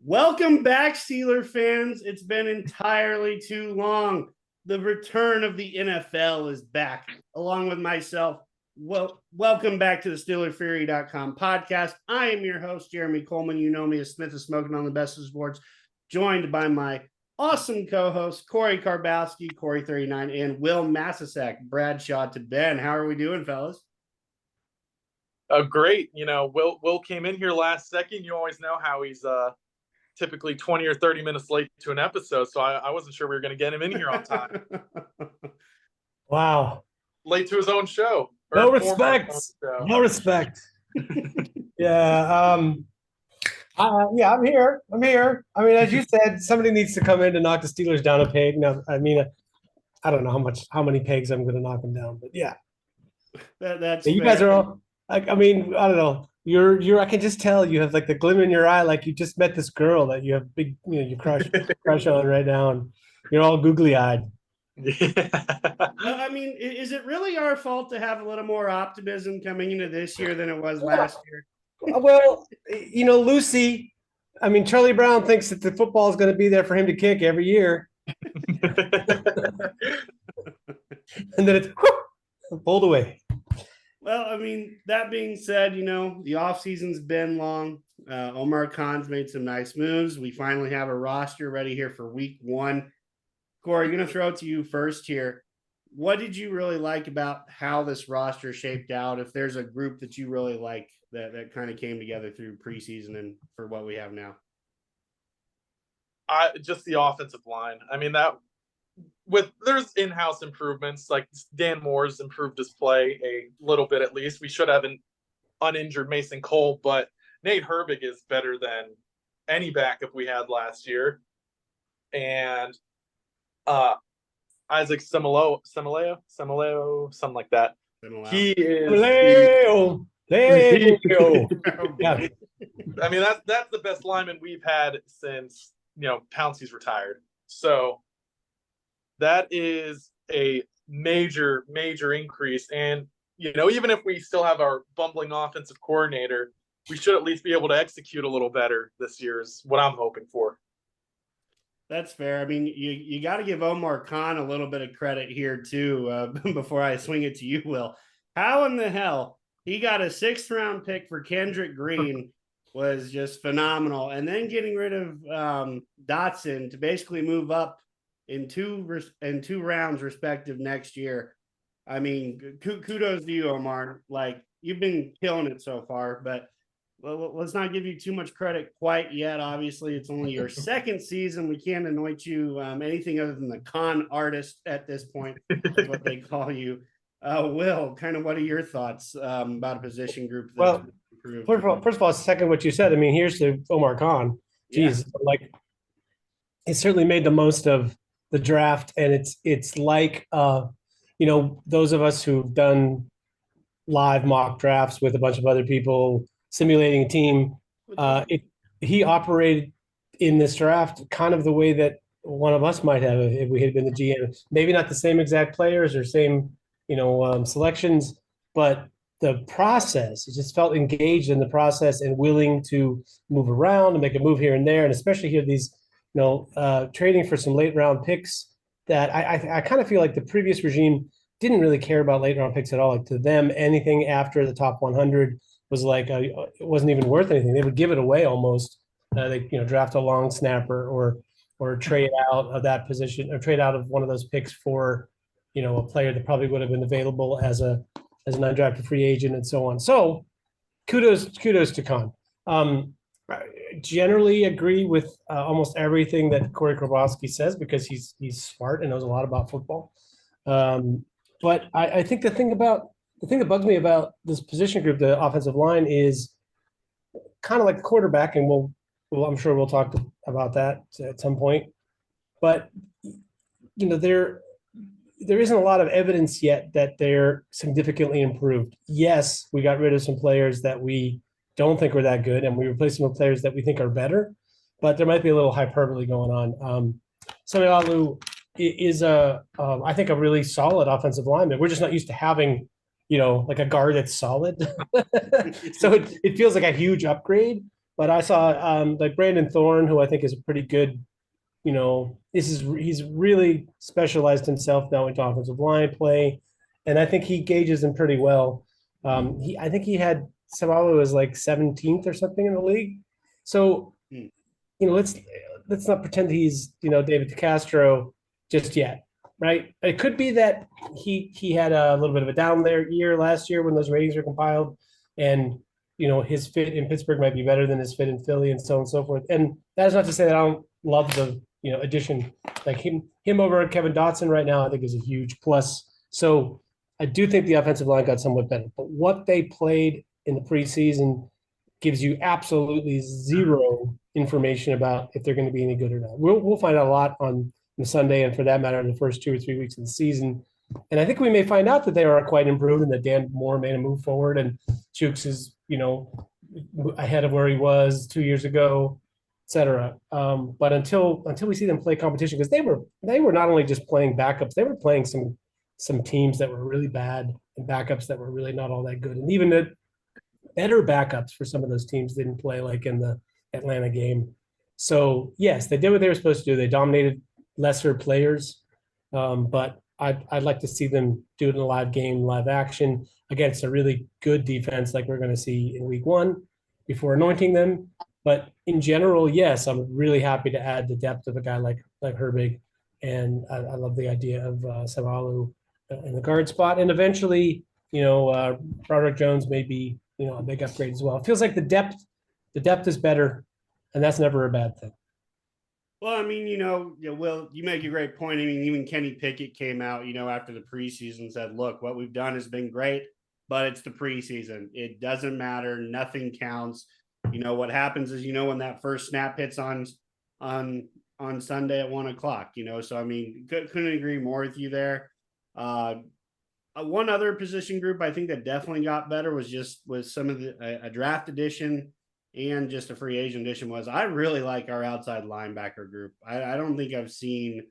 Welcome back, Steeler fans. It's been entirely too long. The return of the NFL is back, along with myself. Welcome back to the SteelerFury.com podcast. I am your host, Jeremy Coleman. You know me as Smith is Smoking on the Best of Sports, joined by my awesome co-hosts, Corey Karbowski, Corey39, and Will Massasak, Bradshaw to Ben. How are we doing, fellas? Great. Will came in here last second. You always know how he's typically 20 or 30 minutes late to an episode, so I wasn't sure we were going to get him in here on time. Wow. Late to his own show. No respect. No respect. Yeah. I'm here. I mean, as you said, somebody needs to come in to knock the Steelers down a peg. Now, I mean, I don't know how many pegs I'm going to knock them down, but yeah. That's you guys are all. I mean, I don't know. I can just tell you have like the glimmer in your eye, like you just met this girl that you have big, you crush on right now, and you're all googly eyed. Yeah. I mean, is it really our fault to have a little more optimism coming into this year than it was last year? Well, Lucy, I mean, Charlie Brown thinks that the football is going to be there for him to kick every year. And then it's pulled away. Well, I mean, that being said, the offseason's been long. Omar Khan's made some nice moves. We finally have a roster ready here for week one. Corey, I'm going to throw it to you first here. What did you really like about how this roster shaped out? If there's a group that you really like that kind of came together through preseason and for what we have now? Just the offensive line. I mean, there's in-house improvements, like Dan Moore's improved his play a little bit at least. We should have an uninjured Mason Cole, but Nate Herbig is better than any backup we had last year. And Isaac Semaleo, something like that. He is Yeah. I mean, that's the best lineman we've had since Pouncey's retired. So that is a major increase. And, even if we still have our bumbling offensive coordinator, we should at least be able to execute a little better this year is what I'm hoping for. That's fair. I mean, you got to give Omar Khan a little bit of credit here, too, before I swing it to you, Will. How in the hell he got a 6th-round pick for Kendrick Green was just phenomenal. And then getting rid of Dotson to basically move up in two rounds respective next year. I mean, kudos to you, Omar. Like, you've been killing it so far, but let's not give you too much credit quite yet. Obviously, it's only your second season. We can't anoint you anything other than the con artist at this point, is what they call you. Will, kind of what are your thoughts about a position group? Well, first of all, second what you said. I mean, here's to Omar Khan. Jeez, like, it certainly made the most of the draft, and it's like those of us who've done live mock drafts with a bunch of other people simulating a team. He operated in this draft kind of the way that one of us might have if we had been the GM. Maybe not the same exact players or same selections, but the process. He just felt engaged in the process and willing to move around and make a move here and there, and especially here these. Trading for some late round picks that I kind of feel like the previous regime didn't really care about late round picks at all. Like, to them, anything after the top 100 was like it wasn't even worth anything. They would give it away almost. They draft a long snapper or trade out of that position or trade out of one of those picks for a player that probably would have been available as an undrafted free agent and so on. So kudos to Khan. Generally agree with almost everything that Corey Karbowski says because he's smart and knows a lot about football. But I think the thing that bugs me about this position group, the offensive line, is kind of like the quarterback, and I'm sure we'll talk about that at some point. But there isn't a lot of evidence yet that they're significantly improved. Yes, we got rid of some players that we don't think we're that good, and we replaced them with players that we think are better, but there might be a little hyperbole going on. Semaleo is I think a really solid offensive lineman. We're just not used to having, like a guard that's solid. So it feels like a huge upgrade. But I saw like Brandon Thorne, who I think is a pretty good, he's really specialized himself now into offensive line play, and I think he gauges them pretty well. I think he had Savalu was like 17th or something in the league. So, Hmm. Let's not pretend he's David DeCastro just yet, right? It could be that he had a little bit of a down there year last year when those ratings were compiled, and his fit in Pittsburgh might be better than his fit in Philly, and so on and so forth. And that's not to say that I don't love the addition like him over Kevin Dotson right now. I think is a huge plus. So I do think the offensive line got somewhat better, but what they played in the preseason gives you absolutely zero information about if they're going to be any good or not. We'll find out a lot on the Sunday, and for that matter, the first 2 or 3 weeks of the season. And I think we may find out that they are quite improved and that Dan Moore made a move forward, and Chooks is ahead of where he was 2 years ago, et cetera. But until we see them play competition, because they were not only just playing backups, they were playing some teams that were really bad and backups that were really not all that good, and even the better backups for some of those teams didn't play, like in the Atlanta game. So yes, they did what they were supposed to do. They dominated lesser players, but I'd like to see them do it in a live game, live action against a really good defense like we're going to see in week one before anointing them. But in general, yes, I'm really happy to add the depth of a guy like Herbig, and I love the idea of Savalu in the guard spot, and eventually, Roderick Jones may be a big upgrade as well. It feels like the depth is better, and that's never a bad thing. Well, I mean, Will, you make a great point. I mean, even Kenny Pickett came out, after the preseason and said, look, what we've done has been great, but it's the preseason. It doesn't matter. Nothing counts. What happens is, when that first snap hits on Sunday at 1 o'clock, so I mean, couldn't agree more with you there. One other position group I think that definitely got better was some of a draft edition and just a free agent edition. Was I really like our outside linebacker group. I don't think I've seen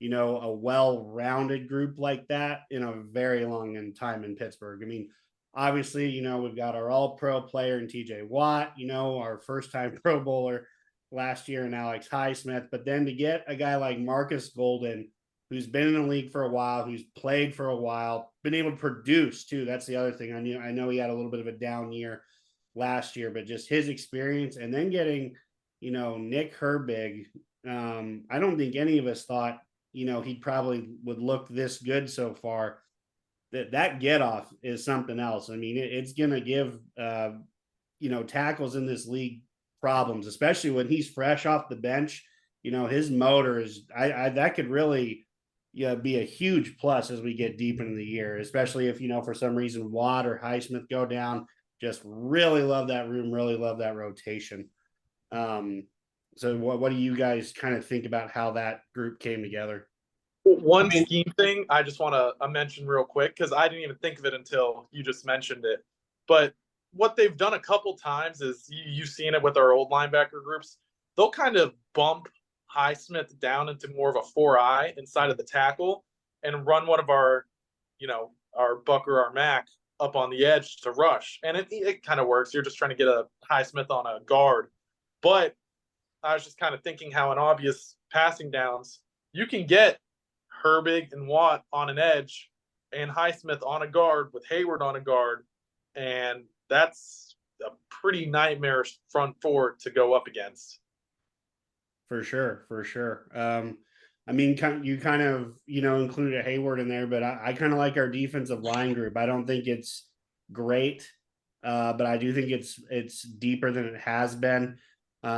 a well-rounded group like that in a very long time in Pittsburgh. I mean, obviously, we've got our all-pro player in TJ Watt, our first-time Pro Bowler last year in Alex Highsmith, but then to get a guy like Marcus Golden, who's been in the league for a while, who's played for a while, been able to produce too. That's the other thing. I know he had a little bit of a down year last year, but just his experience, and then getting, Nick Herbig. I don't think any of us thought, he probably would look this good so far. That get off is something else. I mean, it's going to give, tackles in this league problems, especially when he's fresh off the bench. His motor is, that could really, be a huge plus as we get deep into the year, especially if, for some reason Watt or Highsmith go down. Just really love that room, really love that rotation. So what do you guys kind of think about how that group came together? One scheme thing I just want to mention real quick, because I didn't even think of it until you just mentioned it. But what they've done a couple times is you've seen it with our old linebacker groups. They'll kind of bump Highsmith down into more of a 4-eye inside of the tackle and run one of our Buck or our Mac up on the edge to rush. And it kind of works. You're just trying to get a Highsmith on a guard. But I was just kind of thinking how in obvious passing downs, you can get Herbig and Watt on an edge and Highsmith on a guard with Hayward on a guard. And that's a pretty nightmarish front four to go up against. For sure. I mean, you kind of, included a Hayward in there, but I kind of like our defensive line group. I don't think it's great, but I do think it's deeper than it has been. With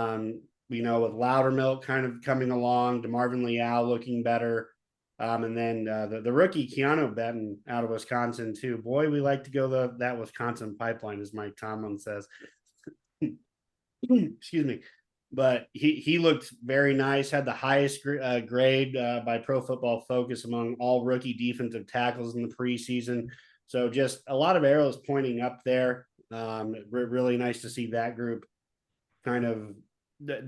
Loudermilk kind of coming along, DeMarvin Leal looking better, and then the rookie Keanu Benton out of Wisconsin too. Boy, we like to go that Wisconsin pipeline, as Mike Tomlin says. Excuse me. But he looked very nice, had the highest grade by Pro Football Focus among all rookie defensive tackles in the preseason. So just a lot of arrows pointing up there. Really nice to see that group kind of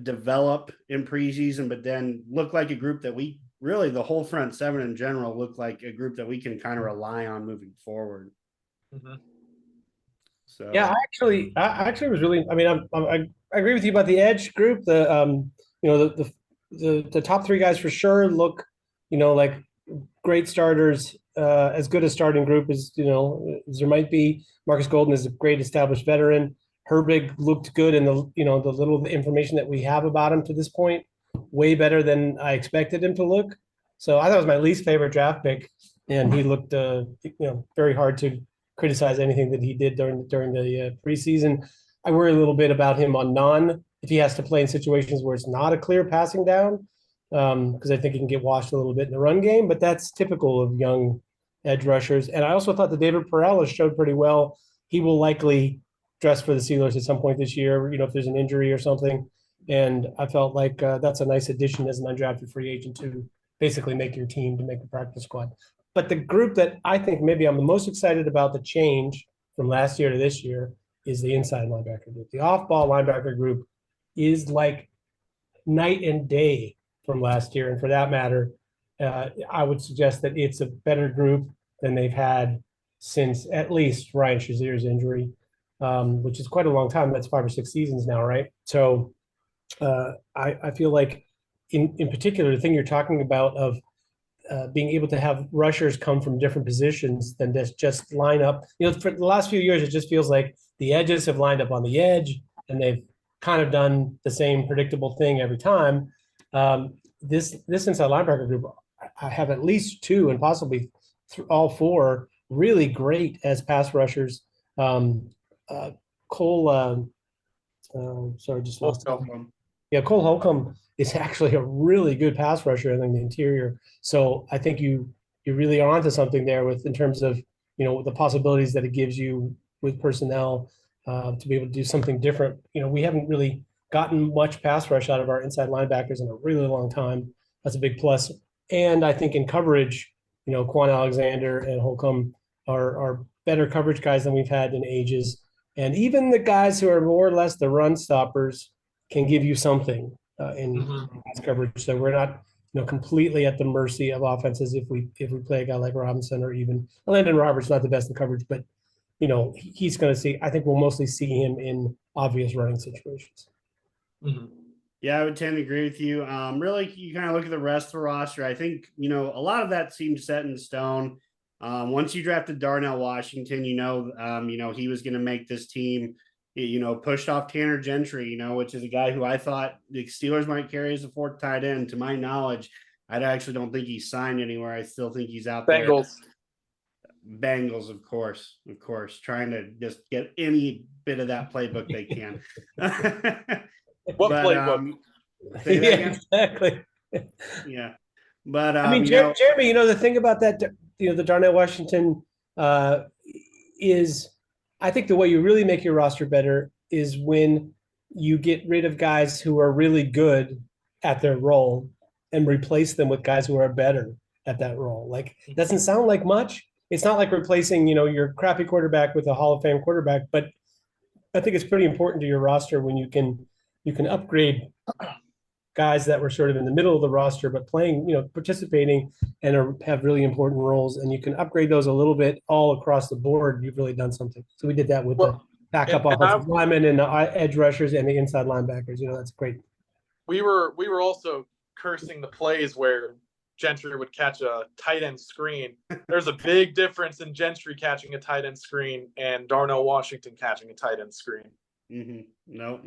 develop in preseason, but then look like a group that we really, the whole front seven in general, look like a group that we can kind of rely on moving forward. Mm-hmm. So Yeah, I actually was really. I mean, I agree with you about the edge group. You know, the top three guys for sure look, like great starters, as good a starting group as as there might be. Marcus Golden is a great established veteran. Herbig looked good in the little information that we have about him to this point, way better than I expected him to look. So I thought it was my least favorite draft pick, and he looked very hard to criticize anything that he did during the preseason. I worry a little bit about him on if he has to play in situations where it's not a clear passing down, because I think he can get washed a little bit in the run game, but that's typical of young edge rushers. And I also thought that David Perales showed pretty well. He will likely dress for the Steelers at some point this year, if there's an injury or something. And I felt like that's a nice addition as an undrafted free agent to basically make your team, to make the practice squad. But the group that I think maybe I'm the most excited about the change from last year to this year is the inside linebacker group. The off-ball linebacker group is like night and day from last year. And for that matter, I would suggest that it's a better group than they've had since at least Ryan Shazier's injury, which is quite a long time. That's 5 or 6 seasons now, right? So I feel like in particular, the thing you're talking about of being able to have rushers come from different positions than just line up. For the last few years, it just feels like the edges have lined up on the edge and they've kind of done the same predictable thing every time. This inside linebacker group, I have at least two and possibly all four really great as pass rushers. Cole, sorry, just lost him. Yeah, Cole Holcomb is actually a really good pass rusher in the interior. So I think you really are onto something there in terms of the possibilities that it gives you with personnel to be able to do something different. We haven't really gotten much pass rush out of our inside linebackers in a really long time. That's a big plus. And I think in coverage, Quan Alexander and Holcomb are better coverage guys than we've had in ages. And even the guys who are more or less the run stoppers can give you something in coverage. So we're not, completely at the mercy of offenses if we play a guy like Robinson, or even Landon Roberts, not the best in coverage, but he's going to see. I think we'll mostly see him in obvious running situations. Mm-hmm. Yeah, I would tend to agree with you. Really, you kind of look at the rest of the roster. I think a lot of that seems set in stone. Once you drafted Darnell Washington, he was going to make this team. Pushed off Tanner Gentry, which is a guy who I thought the Steelers might carry as a fourth tight end. To my knowledge, I actually don't think he's signed anywhere. I still think he's out there. Bengals, of course, trying to just get any bit of that playbook they can. What playbook? Yeah, exactly. Yeah, but I mean, Jeremy, the thing about that, the Darnell Washington is. I think the way you really make your roster better is when you get rid of guys who are really good at their role and replace them with guys who are better at that role. Like, it doesn't sound like much. It's not like replacing, your crappy quarterback with a Hall of Fame quarterback, but I think it's pretty important to your roster when you can upgrade guys that were sort of in the middle of the roster, but playing, participating and have really important roles. And you can upgrade those a little bit all across the board. You've really done something. So we did that with the backup offensive linemen and the edge rushers and the inside linebackers. That's great. We were also cursing the plays where Gentry would catch a tight end screen. There's a big difference in Gentry catching a tight end screen and Darnell Washington catching a tight end screen. Mm-hmm. No,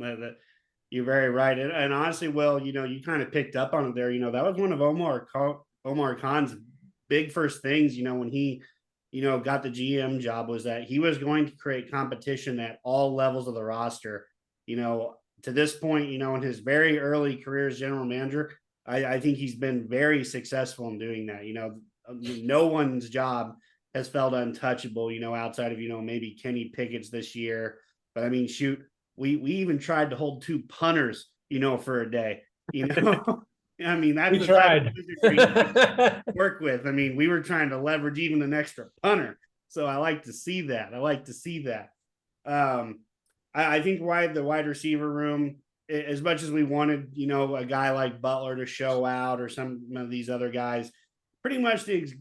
you're very right. And honestly, Will, you kind of picked up on it there. That was one of Omar Khan's big first things, when he, got the GM job, was that he was going to create competition at all levels of the roster. To this point, in his very early career as general manager, I think he's been very successful in doing that. No one's job has felt untouchable, outside of, maybe Kenny Pickett's this year. But I mean, shoot, we even tried to hold 2 punters, for a day, I mean, that's we tried to work with. I mean, we were trying to leverage even an extra punter. So I like to see that. I think the wide receiver room, as much as we wanted, a guy like Butler to show out, or some of these other guys, pretty much the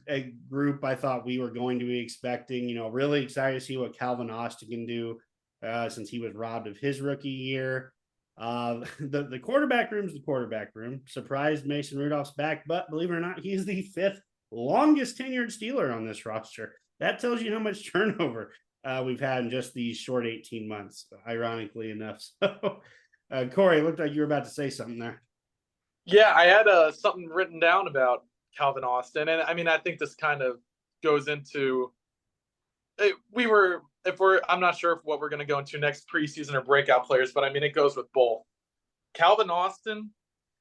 group I thought we were going to be expecting. Really excited to see what Calvin Austin can do. since he was robbed of his rookie year. The quarterback room is the quarterback room. Surprised Mason Rudolph's back, but believe it or not, he's the 5th longest tenured Steeler on this roster. That tells you how much turnover we've had in just these short 18 months, ironically enough. So, Corey, it looked like you were about to say something there. Yeah, I had something written down about Calvin Austin, and I mean, I think this kind of goes into I'm not sure what we're going to go into next, preseason or breakout players, but I mean, it goes with both. Calvin Austin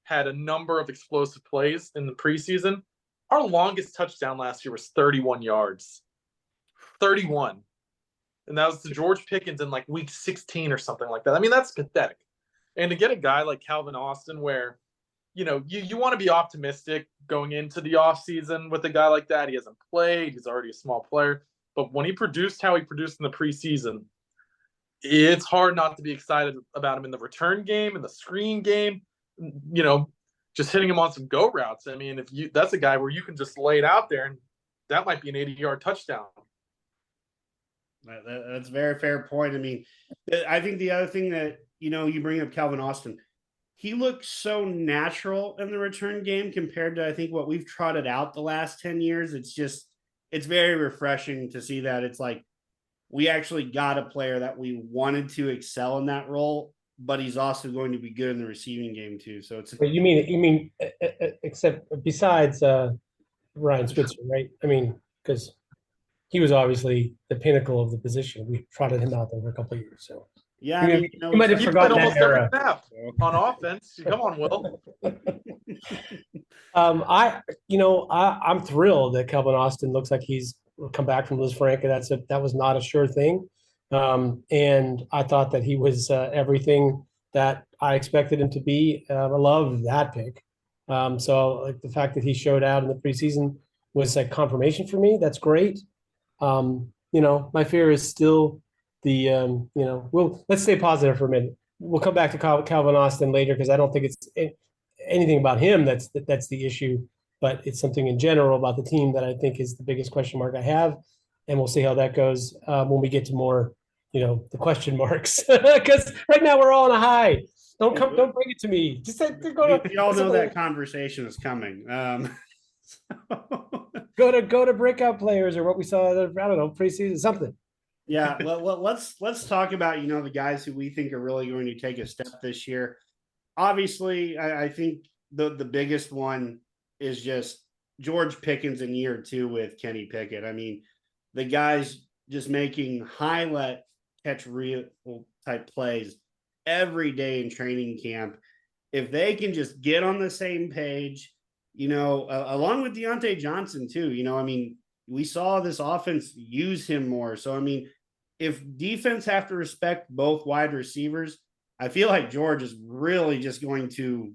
had a number of explosive plays in the preseason. Our longest touchdown last year was 31 yards. 31. And that was to George Pickens in like week 16 or something like that. I mean, that's pathetic. And to get a guy like Calvin Austin where, you know, you want to be optimistic going into the offseason with a guy like that. He hasn't played. He's already a small player. But when he produced how he produced in the preseason, it's hard not to be excited about him in the return game, in the screen game, you know, just hitting him on some go routes. I mean, that's a guy where you can just lay it out there, and that might be an 80-yard touchdown. That's a very fair point. I mean, I think the other thing that, you know, you bring up Calvin Austin, he looks so natural in the return game compared to, I think, what we've trotted out the last 10 years. It's very refreshing to see that it's like we actually got a player that we wanted to excel in that role, but he's also going to be good in the receiving game too. So it's. You mean except besides Ryan Switzer, right? I mean, because he was obviously the pinnacle of the position. We trotted him out there for a couple of years. So yeah, I mean, you might have He forgotten played that era. almost every snap on offense. Come on, Will. I'm thrilled that Calvin Austin looks like he's come back from Liz Frank, and that was not a sure thing. And I thought that he was everything that I expected him to be. I love that pick. So like the fact that he showed out in the preseason was like confirmation for me. That's great. My fear is still let's stay positive for a minute. We'll come back to Calvin Austin later because I don't think it's anything about him that's the issue, but it's something in general about the team that I think is the biggest question mark I have, and we'll see how that goes when we get to more, the question marks. Because right now we're all on a high. Don't bring it to me. Just we all know that conversation is coming. Go to breakout players or what we saw. I don't know, preseason something. Yeah, well, let's talk about the guys who we think are really going to take a step this year. Obviously, I think the biggest one is just George Pickens in year 2 with Kenny Pickett. I mean, the guy's just making high-let catch real type plays every day in training camp. If they can just get on the same page, along with Deontay Johnson too, I mean, we saw this offense use him more. So, I mean, if defense have to respect both wide receivers, I feel like George is really just going to,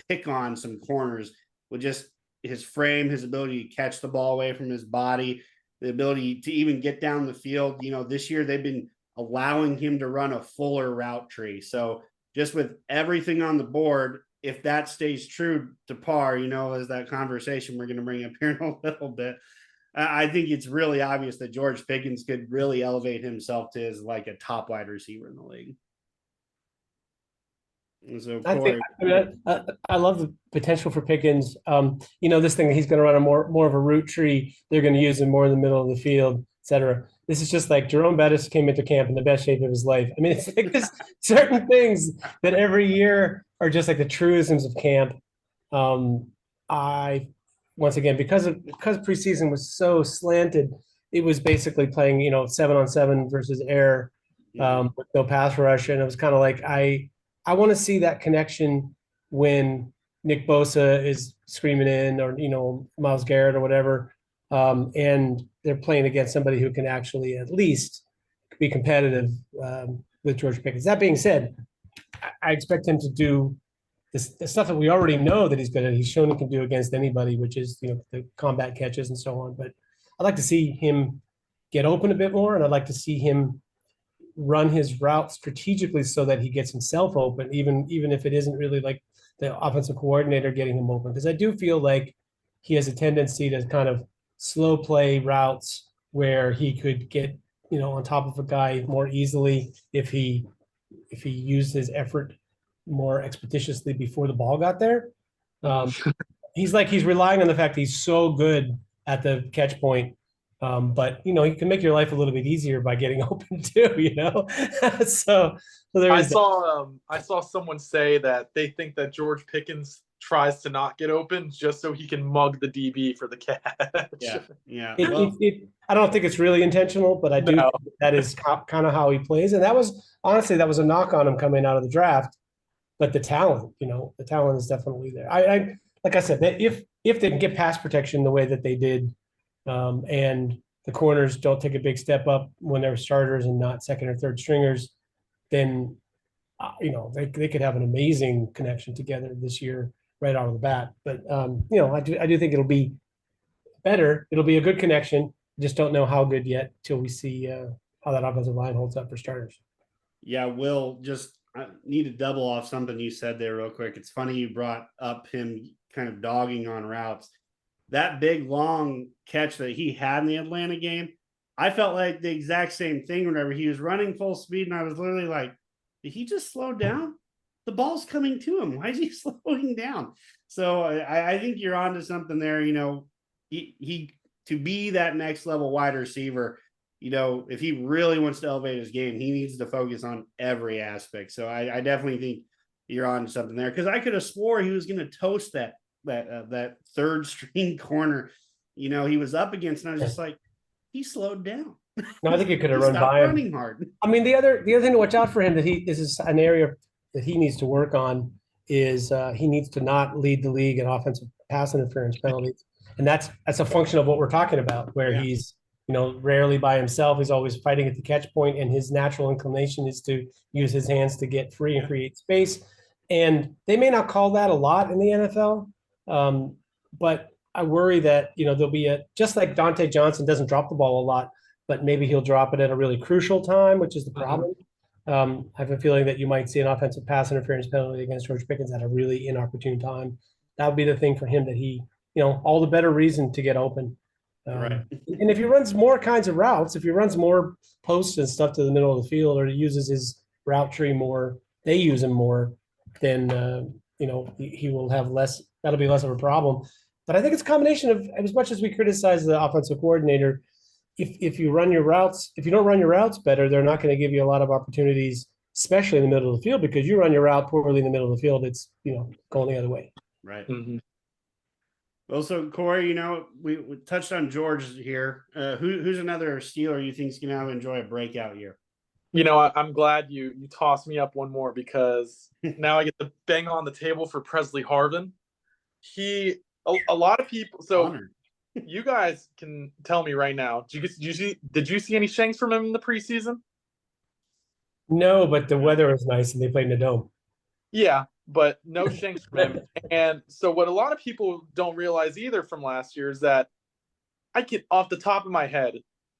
pick on some corners with just his frame, his ability to catch the ball away from his body, the ability to even get down the field. This year they've been allowing him to run a fuller route tree. So just with everything on the board, if that stays true to par, as that conversation we're going to bring up here in a little bit, I think it's really obvious that George Pickens could really elevate himself to as like a top wide receiver in the league. So I love the potential for Pickens. This thing that he's going to run a more of a route tree. They're going to use him more in the middle of the field, et cetera. This is just like Jerome Bettis came into camp in the best shape of his life. I mean, it's like there's certain things that every year are just like the truisms of camp. Once again, because preseason was so slanted, it was basically playing 7-on-7 versus air with no pass rush, and it was kind of like I want to see that connection when Nick Bosa is screaming in, or Myles Garrett or whatever, and they're playing against somebody who can actually at least be competitive with George Pickens. That being said, I expect him to do the stuff that we already know that he's good at. He's shown he can do against anybody, which is the combat catches and so on. But I'd like to see him get open a bit more, and I'd like to see him run his route strategically so that he gets himself open, even if it isn't really like the offensive coordinator getting him open. Because I do feel like he has a tendency to kind of slow play routes where he could get on top of a guy more easily if he used his effort more expeditiously before the ball got there. Um, he's relying on the fact he's so good at the catch point. But he can make your life a little bit easier by getting open too. So there I is that. saw someone say that they think that George Pickens tries to not get open just so he can mug the DB for the catch. Yeah. Well, I don't think it's really intentional, but I do No. think that is kind of how he plays. And that was a knock on him coming out of the draft. But the talent is definitely there. I like I said, that if they can get pass protection the way that they did, and the corners don't take a big step up when they're starters and not second or third stringers, then they could have an amazing connection together this year right out of the bat. But I do think it'll be better. It'll be a good connection. Just don't know how good yet till we see how that offensive line holds up for starters. yeah, Will, I need to double off something you said there real quick. It's funny you brought up him kind of dogging on routes. That big long catch that he had in the Atlanta game, I felt like the exact same thing whenever he was running full speed, and I was literally like, did he just slow down? The ball's coming to him. Why is he slowing down? So I think you're onto something there. He to be that next level wide receiver, if he really wants to elevate his game, he needs to focus on every aspect. So I definitely think you're on to something there, because I could have swore he was going to toast that third string corner. He was up against, and I was just like, he slowed down. No, I think you could have He run stopped by him. running hard. I mean, the other thing to watch out for him that this is an area that he needs to work on is he needs to not lead the league in offensive pass interference penalties, and that's a function of what we're talking about, where Yeah. he's rarely by himself. He's always fighting at the catch point, and his natural inclination is to use his hands to get free and create space. And they may not call that a lot in the NFL, but I worry that there'll be just like Dante Johnson doesn't drop the ball a lot, but maybe he'll drop it at a really crucial time, which is the problem. I have a feeling that you might see an offensive pass interference penalty against George Pickens at a really inopportune time. That would be the thing for him that he, all the better reason to get open. Right. And if he runs more kinds of routes, if he runs more posts and stuff to the middle of the field, or he uses his route tree more, they use him more, then he will have less. That'll be less of a problem. But I think it's a combination of, as much as we criticize the offensive coordinator, if you don't run your routes better, they're not going to give you a lot of opportunities, especially in the middle of the field, because you run your route poorly in the middle of the field, it's going the other way. Right. Mm-hmm. Well, so Corey, we touched on George here. Who's another Steeler you think is going to enjoy a breakout year? I'm glad you tossed me up one more, because now I get to bang on the table for Presley Harvin. A lot of people. So Honored. You guys can tell me right now. Did you see any shanks from him in the preseason? No, but the weather was nice and they played in the dome. Yeah, but no shanks from him. And so what a lot of people don't realize either from last year is that I can, off the top of my head,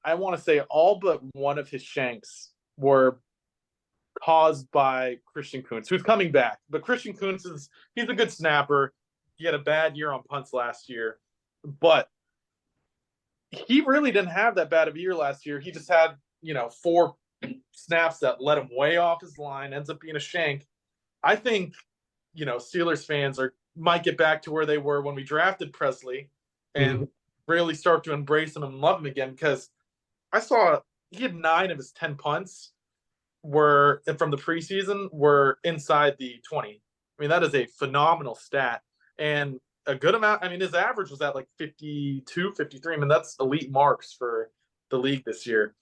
I want to say all but one of his shanks were caused by Christian Kuntz, who's coming back. But Christian Kuntz he's a good snapper. He had a bad year on punts last year, but he really didn't have that bad of a year last year. He just had, 4 snaps that let him way off his line, ends up being a shank. I think, Steelers fans might get back to where they were when we drafted Presley and really start to embrace him and love him again, because I saw he had 9 of his 10 punts from the preseason were inside the 20. I mean, that is a phenomenal stat. And a good amount. I mean, his average was at like 52, 53. I mean, that's elite marks for the league this year,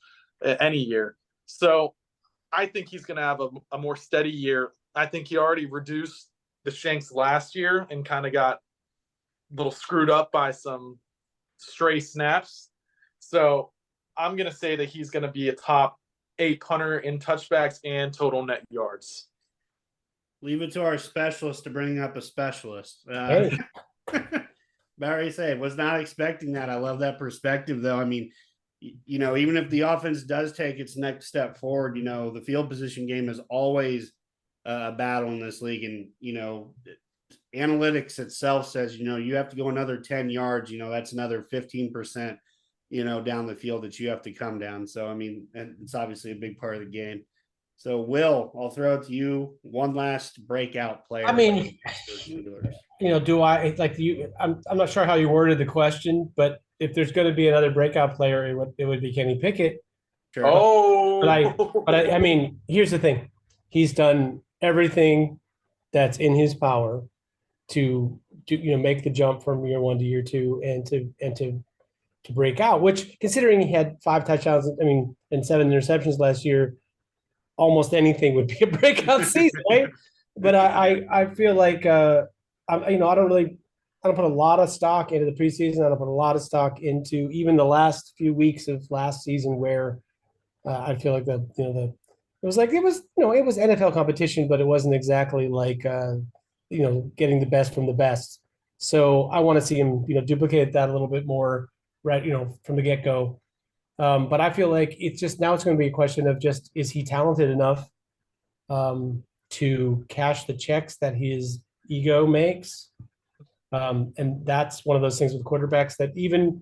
any year. So I think he's going to have a more steady year. I think he already reduced the shanks last year and kind of got a little screwed up by some stray snaps. So I'm going to say that he's going to be a top 8 punter in touchbacks and total net yards. Leave it to our specialist to bring up a specialist. Hey. Barry said, was not expecting that. I love that perspective, though. I mean, even if the offense does take its next step forward, the field position game is always a battle in this league. And, analytics itself says, you have to go another 10 yards, that's another 15% down the field that you have to come down. So, I mean, it's obviously a big part of the game. So, Will, I'll throw it to you. One last breakout player. I mean, Steelers. do I like you? I'm not sure how you worded the question, but if there's going to be another breakout player, it would be Kenny Pickett. Sure. Oh, I mean, here's the thing: he's done everything that's in his power to make the jump from year one to year two, and to break out. Which, considering he had 5 touchdowns, I mean, and 7 interceptions last year, almost anything would be a breakout season, right? But I feel like I don't put a lot of stock into the preseason. I don't put a lot of stock into even the last few weeks of last season, where I feel like it was NFL competition, but it wasn't exactly like getting the best from the best. So I want to see him duplicate that a little bit more, right? From the get go. But I feel like it's going to be a question of just, is he talented enough to cash the checks that his ego makes? And that's one of those things with quarterbacks, that even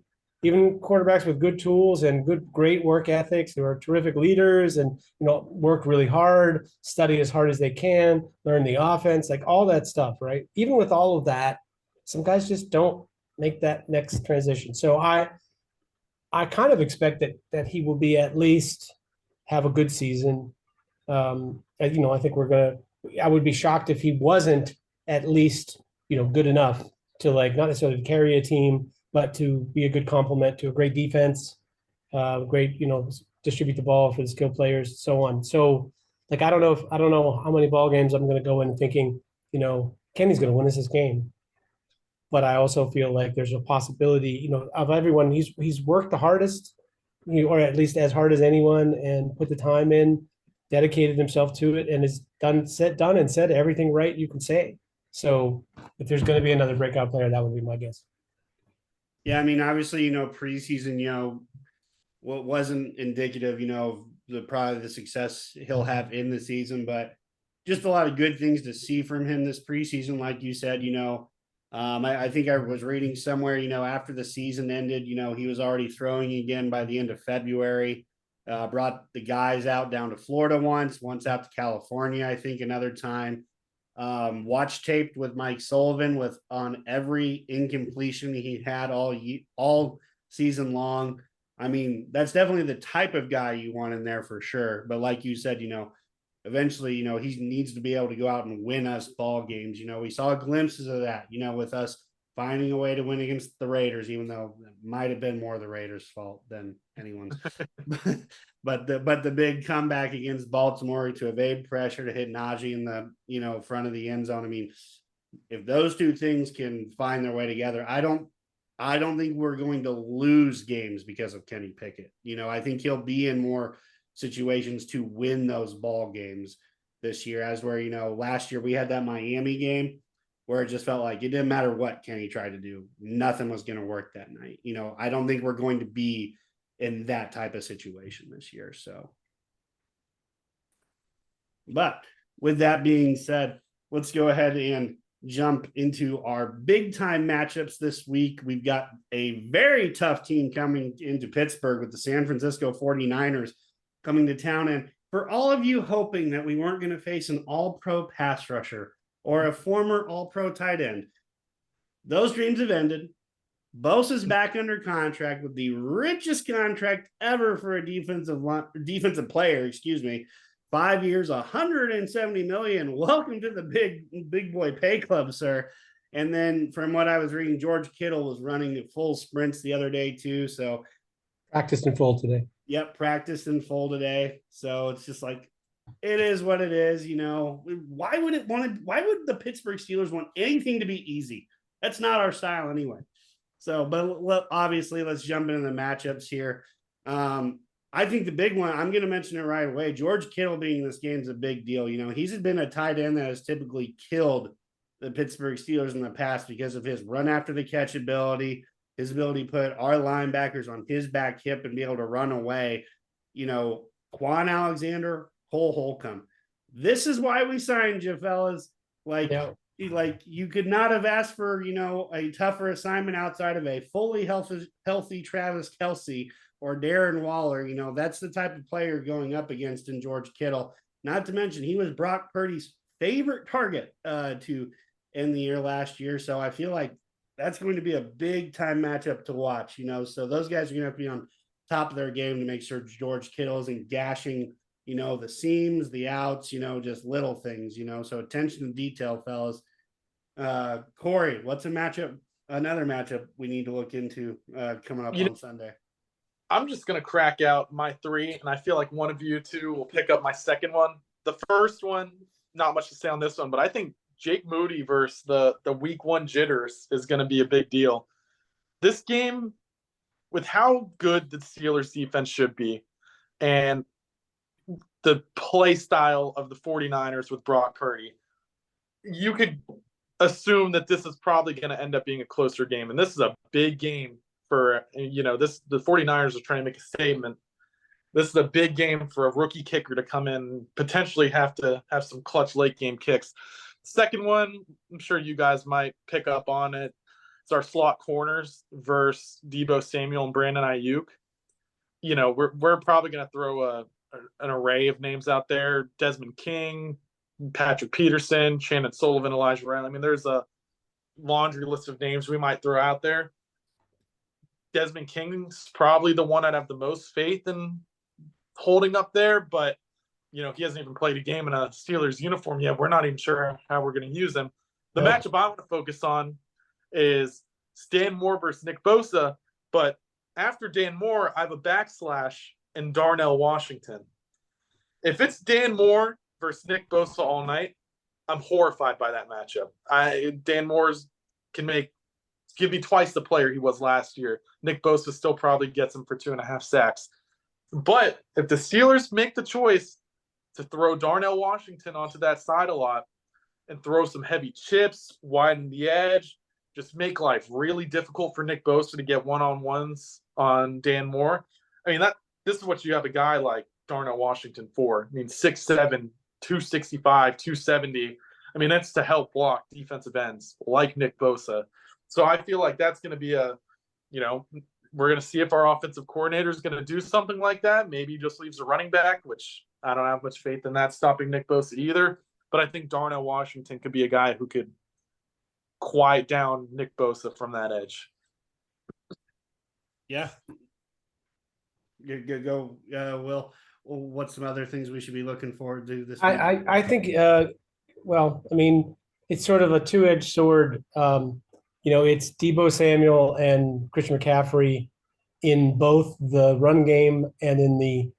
quarterbacks with good tools and great work ethics, who are terrific leaders and work really hard, study as hard as they can, learn the offense, like all that stuff, right? Even with all of that, some guys just don't make that next transition. So I kind of expect that he will be, at least have a good season. I think I would be shocked if he wasn't at least, good enough to, like, not necessarily carry a team, but to be a good complement to a great defense, great, distribute the ball for the skilled players, so on. So, like, I don't know how many ball games I'm going to go in thinking, Kenny's going to win us this game. But I also feel like there's a possibility, of everyone. He's worked the hardest, or at least as hard as anyone, and put the time in, dedicated himself to it, and has done and said everything right you can say. So if there's going to be another breakout player, that would be my guess. Yeah, I mean, obviously, preseason, what wasn't indicative, of probably the success he'll have in the season, but just a lot of good things to see from him this preseason. Like you said, I think I was reading somewhere, after the season ended, he was already throwing again by the end of February. Brought the guys out down to Florida once out to California, I think another time. Watch taped with Mike Sullivan on every incompletion he had all season long. I mean, that's definitely the type of guy you want in there for sure. But like you said, eventually, he needs to be able to go out and win us ball games. We saw glimpses of that, with us finding a way to win against the Raiders, even though it might have been more the Raiders' fault than anyone's. but the big comeback against Baltimore to evade pressure, to hit Najee in the front of the end zone. I mean, if those two things can find their way together, I don't think we're going to lose games because of Kenny Pickett. I think he'll be in more situations to win those ball games this year, as where last year we had that Miami game where it just felt like it didn't matter what Kenny tried to do, nothing was going to work that night. I don't think we're going to be in that type of situation this year. So, but with that being said, let's go ahead and jump into our big time matchups this week. We've got a very tough team coming into Pittsburgh with the San Francisco 49ers coming to town. And for all of you hoping that we weren't going to face an all-pro pass rusher or a former all-pro tight end, those dreams have ended. Bosa's back under contract with the richest contract ever for a defensive player, 5 years, $170 million. Welcome to the big boy pay club, sir. And then from what I was reading, George Kittle was running at full sprints the other day too. So practiced in full today. Yep, practiced in full today. So it's just like, it is what it is. Why would the Pittsburgh Steelers want anything to be easy? That's not our style anyway. So, but obviously, let's jump into the matchups here. I think the big one, I'm going to mention it right away. George Kittle being in this game is a big deal. He's been a tight end that has typically killed the Pittsburgh Steelers in the past because of his run after the catch ability, his ability to put our linebackers on his back hip and be able to run away. Quan Alexander, Cole Holcomb. This is why we signed you, fellas. Like, like you could not have asked for, a tougher assignment outside of a fully healthy Travis Kelce or Darren Waller. That's the type of player going up against in George Kittle. Not to mention he was Brock Purdy's favorite target to end the year last year. So I feel like that's going to be a big time matchup to watch. So those guys are going to have to be on top of their game to make sure George Kittle isn't gashing the seams, the outs, just little things, so attention to detail, fellas. Corey, what's another matchup we need to look into coming up on Sunday? I'm just going to crack out my three, and I feel like one of you two will pick up my second one. The first one, not much to say on this one, but I think Jake Moody versus the week one jitters is going to be a big deal. This game, with how good the Steelers defense should be, and the play style of the 49ers with Brock Purdy, you could assume that this is probably going to end up being a closer game. And this is a big game for, the 49ers are trying to make a statement. This is a big game for a rookie kicker to come in and potentially have to have some clutch late game kicks. Second one, I'm sure you guys might pick up on it. It's our slot corners versus Deebo Samuel and Brandon Ayuk. We're probably going to throw an array of names out there. Desmond King, Patrick Peterson, Shannon Sullivan, Elijah Riley. I mean, there's a laundry list of names we might throw out there. Desmond King's probably the one I'd have the most faith in holding up there, but he hasn't even played a game in a Steelers uniform yet. We're not even sure how we're going to use him. The matchup I want to focus on is Dan Moore versus Nick Bosa, but after Dan Moore, I have a backslash in Darnell Washington. If it's Dan Moore versus Nick Bosa all night, I'm horrified by that matchup. Dan Moore's can give me twice the player he was last year. Nick Bosa still probably gets him for 2.5 sacks. But if the Steelers make the choice to throw Darnell Washington onto that side a lot and throw some heavy chips, widen the edge, just make life really difficult for Nick Bosa to get one-on-ones on Dan Moore. I mean, this is what you have a guy like Darnell Washington for. I mean, 6'7", 265, 270. I mean, that's to help block defensive ends like Nick Bosa. So I feel like that's going to be we're going to see if our offensive coordinator is going to do something like that. Maybe he just leaves a running back, which I don't have much faith in that stopping Nick Bosa either. But I think Darnell Washington could be a guy who could quiet down Nick Bosa from that edge. Yeah. Go, Will. What's some other things we should be looking forward to this week? I think, it's sort of a two-edged sword. It's Deebo Samuel and Christian McCaffrey in both the run game and in the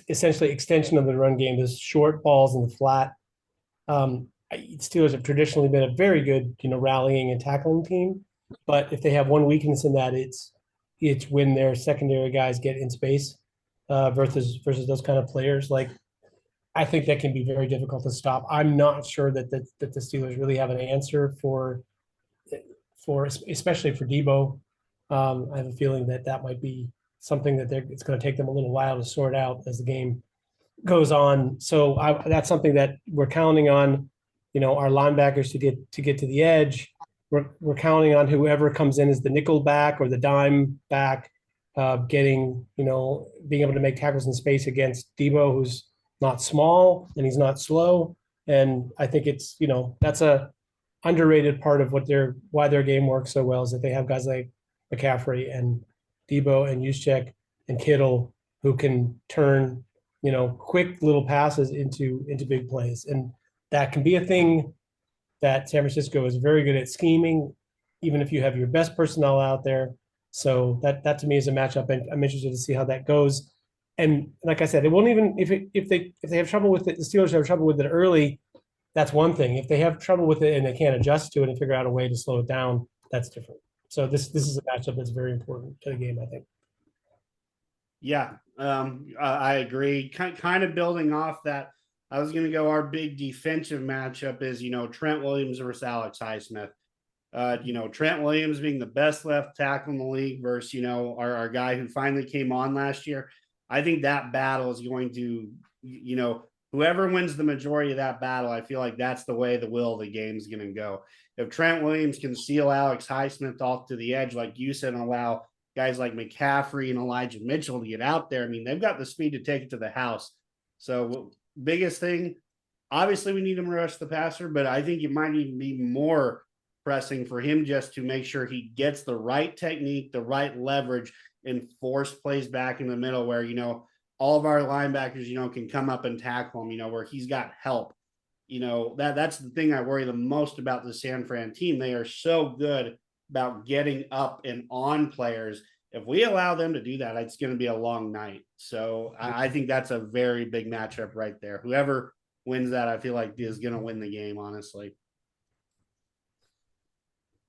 essentially extension of the run game, the short balls in the flat. Steelers have traditionally been a very good, rallying and tackling team. But if they have one weakness in that, it's when their secondary guys get in space versus those kind of players. Like, I think that can be very difficult to stop. I'm not sure that the Steelers really have an answer for especially for Deebo. I have a feeling that might be something that it's going to take them a little while to sort out as the game goes on. So that's something that we're counting on, our linebackers to get to the edge. We're counting on whoever comes in as the nickel back or the dime back, being able to make tackles in space against Deebo, who's not small and he's not slow. And I think it's, that's a underrated part of why their game works so well, is that they have guys like McCaffrey and Deebo and Juszczyk and Kittle who can turn, quick little passes into big plays. And that can be a thing that San Francisco is very good at scheming, even if you have your best personnel out there. So that to me is a matchup, and I'm interested to see how that goes. And like I said, it won't even if they have trouble with it, the Steelers have trouble with it early. That's one thing. If they have trouble with it and they can't adjust to it and figure out a way to slow it down, that's different. So this is a matchup that's very important to the game, I think. Yeah, I agree. Kind of building off that, I was going to go, our big defensive matchup is, Trent Williams versus Alex Highsmith. Trent Williams being the best left tackle in the league versus, our guy who finally came on last year. I think that battle is going to, whoever wins the majority of that battle, I feel like that's the way the will of the game is going to go. If Trent Williams can seal Alex Highsmith off to the edge, like you said, and allow guys like McCaffrey and Elijah Mitchell to get out there, I mean, they've got the speed to take it to the house. So biggest thing, obviously we need him to rush the passer, but I think it might even be more pressing for him just to make sure he gets the right technique, the right leverage, and force plays back in the middle where, all of our linebackers, can come up and tackle him, where he's got help. That's the thing I worry the most about the San Fran team. They are so good about getting up and on players. If we allow them to do that, it's going to be a long night. So I think that's a very big matchup right there. Whoever wins that, I feel like is going to win the game, honestly.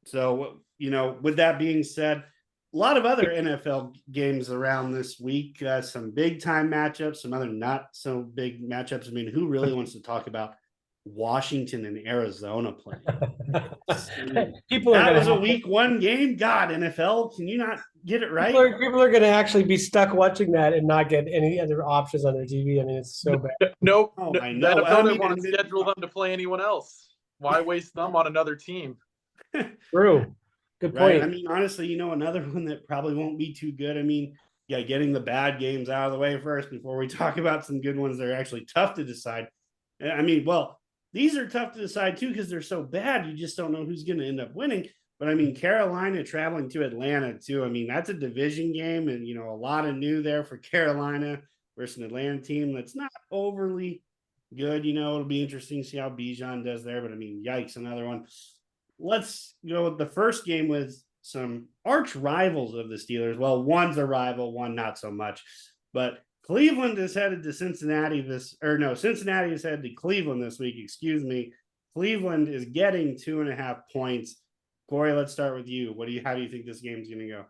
So, with that being said, a lot of other NFL games around this week, some big time matchups, some other not so big matchups. I mean, who really wants to talk about Washington and Arizona playing? That was a week one game. God, NFL, can you not get it right? People are going to actually be stuck watching that and not get any other options on their TV. I mean, it's so bad. Nope. Oh, I know. That opponent won't schedule them to play anyone else. Why waste them on another team? True. Good point. Right. I mean, honestly, another one that probably won't be too good. I mean, getting the bad games out of the way first before we talk about some good ones that are actually tough to decide. I mean, well, these are tough to decide too because they're so bad. You just don't know who's going to end up winning. But I mean, Carolina traveling to Atlanta too. I mean, that's a division game, and a lot of new there for Carolina versus an Atlanta team that's not overly good. It'll be interesting to see how Bijan does there. But I mean, yikes, another one. Let's go with the first game with some arch rivals of the Steelers. Well, one's a rival, one not so much. But Cleveland is headed to Cincinnati Cincinnati is headed to Cleveland this week. Excuse me. Cleveland is getting 2.5 points. Corey, let's start with you. How do you think this game's going to go?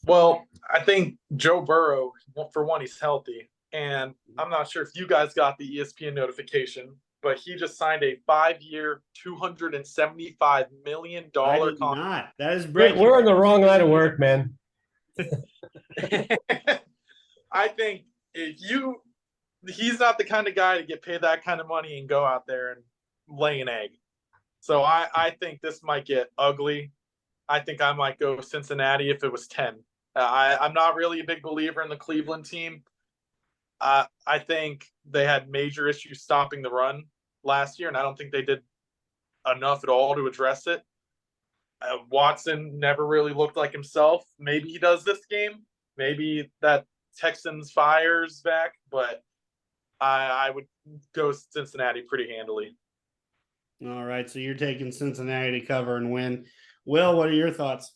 Well, I think Joe Burrow, for one, he's healthy. And I'm not sure if you guys got the ESPN notification, but he just signed a 5-year, $275 million contract. That is breaking. We're on the wrong line of work, man. I think he's not the kind of guy to get paid that kind of money and go out there and lay an egg. So I think this might get ugly. I think I might go Cincinnati if it was 10. I'm not really a big believer in the Cleveland team. I think they had major issues stopping the run last year, and I don't think they did enough at all to address it. Watson never really looked like himself. Maybe he does this game. Maybe that Texans fires back, but I would go Cincinnati pretty handily. All right, so you're taking Cincinnati to cover and win. Will, what are your thoughts?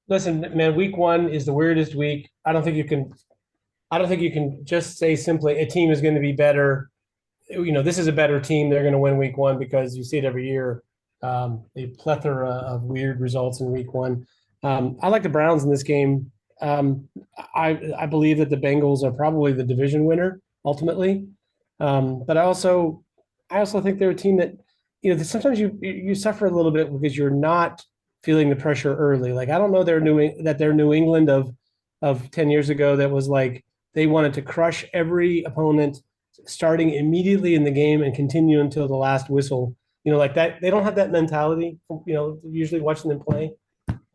Listen, man, week one is the weirdest week. I don't think you can just say simply a team is going to be better. This is a better team. They're going to win week one because you see it every year. A plethora of weird results in week one. I like the Browns in this game. I believe that the Bengals are probably the division winner ultimately. But I also think they're a team that, sometimes you suffer a little bit because you're not feeling the pressure early. Like, I don't know they're New England of 10 years ago that was like they wanted to crush every opponent starting immediately in the game and continue until the last whistle. Like that. They don't have that mentality, usually watching them play.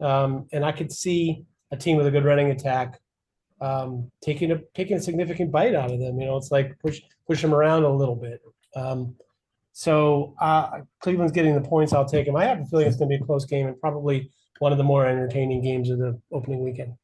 And I could see a team with a good running attack taking a significant bite out of them. It's like push them around a little bit. So Cleveland's getting the points. I'll take them. I have a feeling it's going to be a close game and probably one of the more entertaining games of the opening weekend.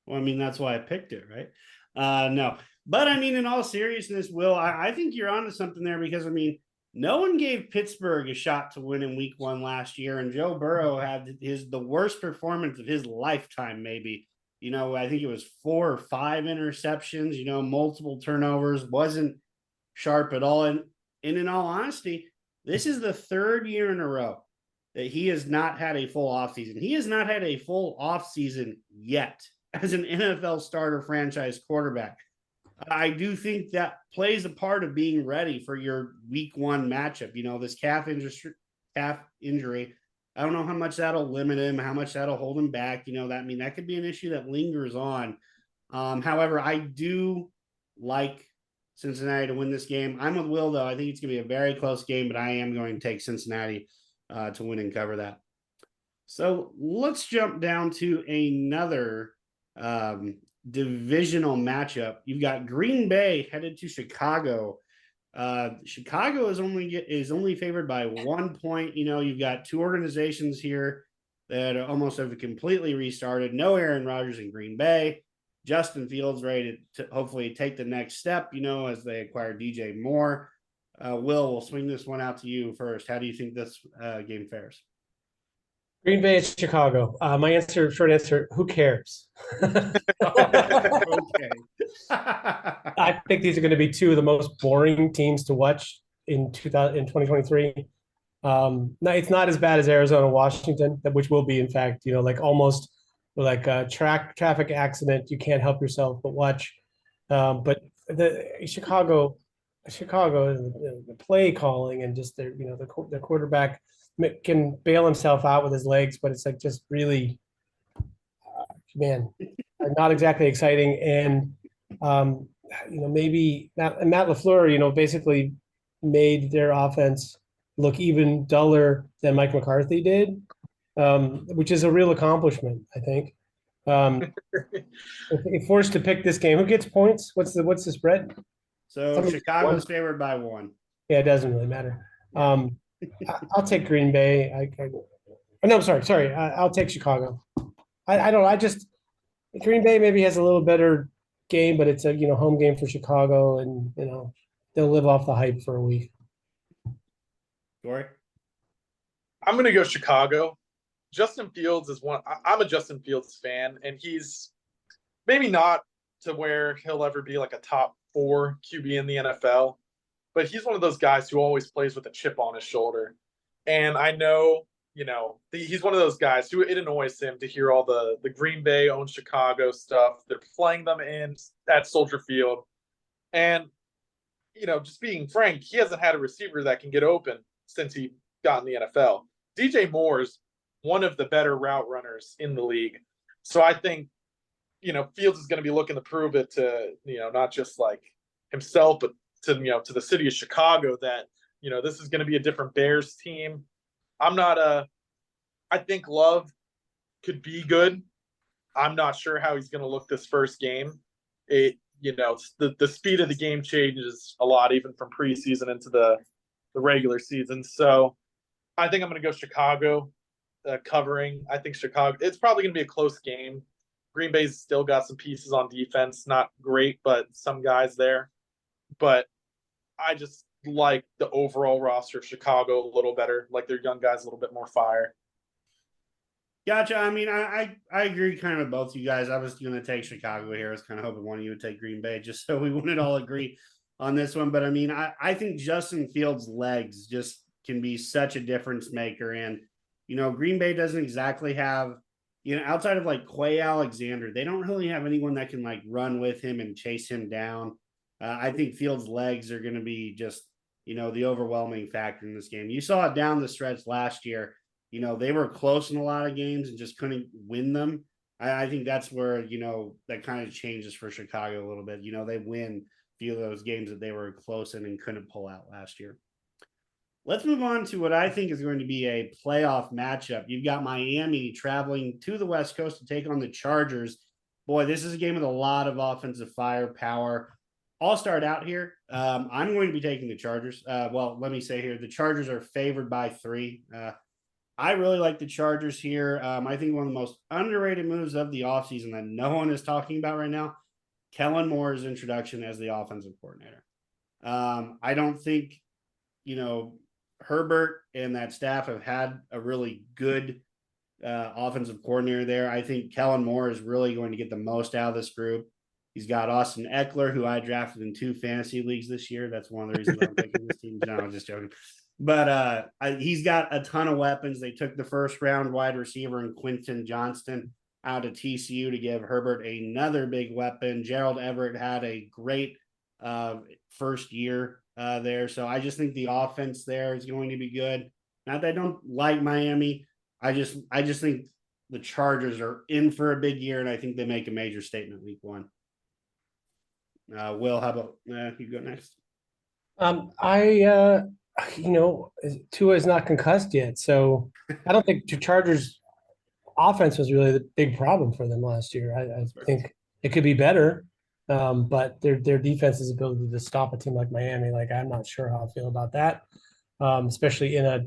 Well, I mean, that's why I picked it, right? No. But, I mean, in all seriousness, Will, I think you're onto something there because, I mean, no one gave Pittsburgh a shot to win in week one last year, and Joe Burrow had the worst performance of his lifetime, maybe. I think it was 4 or 5 interceptions, multiple turnovers, wasn't sharp at all. And in all honesty, this is the 3rd year in a row that he has not had a full offseason. He has not had a full offseason yet as an NFL starter franchise quarterback. I do think that plays a part of being ready for your week one matchup. This calf injury. I don't know how much that'll limit him, how much that'll hold him back. That could be an issue that lingers on. However, I do like Cincinnati to win this game. I'm with Will, though. I think it's going to be a very close game, but I am going to take Cincinnati to win and cover that. So let's jump down to another divisional matchup. You've got Green Bay headed to Chicago. Chicago is only favored by 1 point. You've got two organizations here that almost have completely restarted. No Aaron Rodgers in Green Bay. Justin Fields ready to hopefully take the next step, as they acquire DJ Moore. We'll swing this one out to you first. How do you think this game fares? Green Bay at Chicago. My short answer, who cares? Okay. I think these are going to be two of the most boring teams to watch in 2023. No, it's not as bad as Arizona, Washington, which will be, in fact, like almost like a traffic accident. You can't help yourself but watch. But the Chicago, the play calling and just their quarterback can bail himself out with his legs, but it's like just really, man, not exactly exciting. And maybe Matt LaFleur, basically made their offense look even duller than Mike McCarthy did, which is a real accomplishment, I think. If forced to pick this game, who gets points? What's the spread? So Chicago's favored by 1. Yeah, it doesn't really matter. I'll take Green Bay. No, sorry. I'll take Chicago. I don't know. Green Bay maybe has a little better game, but it's a home game for Chicago, and they'll live off the hype for a week. Corey? I'm going to go Chicago. Justin Fields is one. I'm a Justin Fields fan, and he's maybe not to where he'll ever be like a top 4 QB in the NFL, but he's one of those guys who always plays with a chip on his shoulder. And I know, he's one of those guys who it annoys him to hear all the Green Bay owns Chicago stuff. They're playing them at Soldier Field. And, just being frank, he hasn't had a receiver that can get open since he got in the NFL. DJ Moore's one of the better route runners in the league. So I think, Fields is going to be looking to prove it to, not just like himself, but to the city of Chicago that, this is going to be a different Bears team. I think Love could be good. I'm not sure how he's going to look this first game. The speed of the game changes a lot, even from preseason into the regular season. So I think I'm going to go Chicago covering. I think Chicago, it's probably going to be a close game. Green Bay's still got some pieces on defense, not great, but some guys there. But I just like the overall roster of Chicago a little better, like their young guys a little bit more fire. Gotcha. I mean, I agree kind of with both you guys. I was going to take Chicago here. I was kind of hoping one of you would take Green Bay just so we wouldn't all agree on this one. But I mean, I think Justin Fields' legs just can be such a difference maker. And, Green Bay doesn't exactly have, outside of like Quay Alexander, they don't really have anyone that can like run with him and chase him down. I think Fields' legs are going to be just, the overwhelming factor in this game. You saw it down the stretch last year. They were close in a lot of games and just couldn't win them. I think that's where, that kind of changes for Chicago a little bit. They win a few of those games that they were close in and couldn't pull out last year. Let's move on to what I think is going to be a playoff matchup. You've got Miami traveling to the West Coast to take on the Chargers. Boy, this is a game with a lot of offensive firepower. I'll start out here. I'm going to be taking the Chargers. Well, let me say here, the Chargers are favored by 3. I really like the Chargers here. I think one of the most underrated moves of the offseason that no one is talking about right now, Kellen Moore's introduction as the offensive coordinator. I don't think, Herbert and that staff have had a really good offensive coordinator there. I think Kellen Moore is really going to get the most out of this group. He's got Austin Eckler, who I drafted in 2 fantasy leagues this year. That's one of the reasons I'm picking this team. No, I'm just joking. But he's got a ton of weapons. They took the first round wide receiver in Quentin Johnston out of TCU to give Herbert another big weapon. Gerald Everett had a great first year there. So I just think the offense there is going to be good. Not that I don't like Miami. I just think the Chargers are in for a big year, and I think they make a major statement week 1. Will, how about you go next? Tua is not concussed yet, so I don't think the Chargers offense was really the big problem for them last year. I think it could be better, but their defense's ability to stop a team like Miami, like I'm not sure how I feel about that, especially in a